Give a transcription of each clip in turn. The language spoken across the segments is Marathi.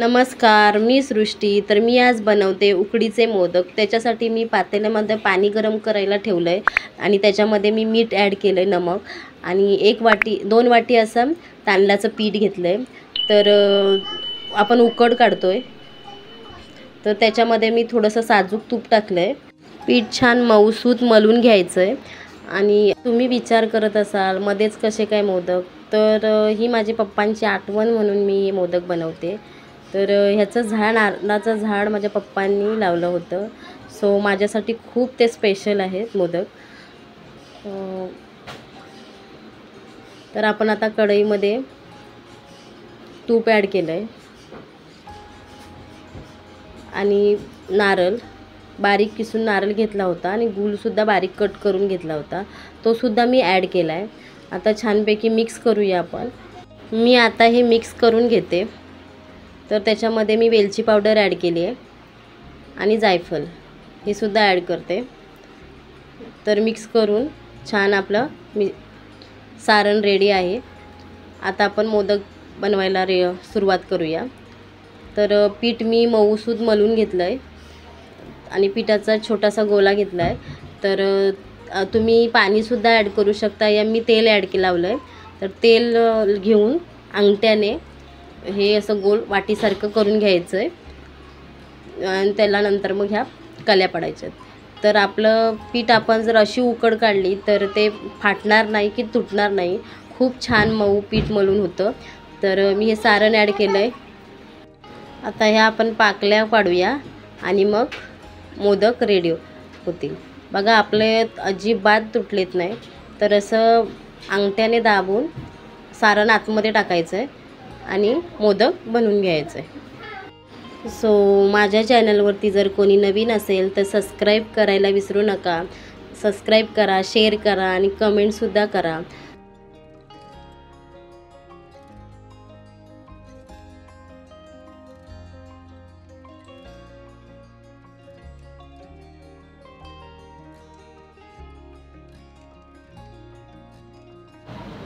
नमस्कार, मी सृष्टी। तर मी आज बनवते उकडीचे मोदक। त्याच्यासाठी मी पातेल्यामध्ये पाणी गरम करायला ठेवलं आहे आणि त्याच्यामध्ये मी मीठ ॲड केलं आहे, नमक, आणि 2 वाटी असं तांदळाचं पीठ घेतलं आहे। तर आपण उकड काढतो आहे, तर त्याच्यामध्ये मी थोडंसं साजूक तूप टाकलं आहे। पीठ छान मऊसूत मलून घ्यायचं आहे। आणि तुम्ही विचार करत असाल मध्येच कसे काय मोदक, तर ही माझी पप्पांची आठवण म्हणून मी हे मोदक बनवते। तर ह्याचं नारळाचं झाड माझ्या पप्पांनी लावलं होतं, सो माझ्यासाठी खूप ते स्पेशल आहेत मोदक। तर आपण आता कढईमध्ये तूप ॲड केलं आहे आणि नारळ बारीक किसून नारळ घेतला होता आणि गूळसुद्धा बारीक कट करून घेतला होता, तो सुद्धा मी ॲड केला आहे। आता छानपैकी मिक्स करूया आपण। मी आता हे मिक्स करून घेते। तर त्याच्यामध्ये मी वेलची पावडर ॲड केली आहे आणि जायफळ हे सुद्धा ॲड करते। तर मिक्स करून छान आपलं सारण रेडी आहे। आता आपण मोदक बनवायला सुरुवात करूया। तर पीठ मी मऊसूद मलून घेतलं आहे आणि पिठाचा छोटासा गोला घेतला आहे। तर तुम्ही पाणीसुद्धा ॲड करू शकता, या मी तेल ॲड लावलं आहे। तर तेल घेऊन अंगठ्याने हे असं गोल वाटीसारखं करून घ्यायचं आहे आणि त्याला नंतर मग ह्या कल्या पडायच्या। तर आपलं पीठ आपण जर अशी उकड काढली तर ते फाटणार नाही की तुटणार नाही, खूप छान मऊ पीठ मलून होतं। तर मी हे सारण ॲड केलं आहे। आता ह्या आपण पाकल्या पाडूया आणि मग मोदक रेडी होतील। बघा, आपले अजिबात तुटलेत नाही। तर असं अंगठ्याने दाबून सारण आतमध्ये टाकायचं आहे आणि मोदक बनवून घ्यायचं आहे। सो माझ्या चॅनलवरती जर कोणी नवीन असेल तर सबस्क्राईब करायला विसरू नका। सबस्क्राईब करा, शेअर करा आणि कमेंटसुद्धा करा।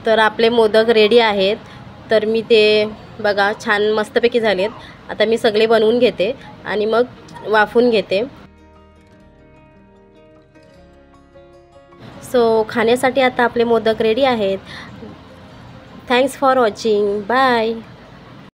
तर आपले मोदक रेडी आहेत। तर मी ते बघा छान मस्तपैकी झालेत। आता मी सगळे बनवून घेते आणि मग वाफून घेते। सो खाण्यासाठी आता आपले मोदक रेडी आहेत। Thanks for watching, bye.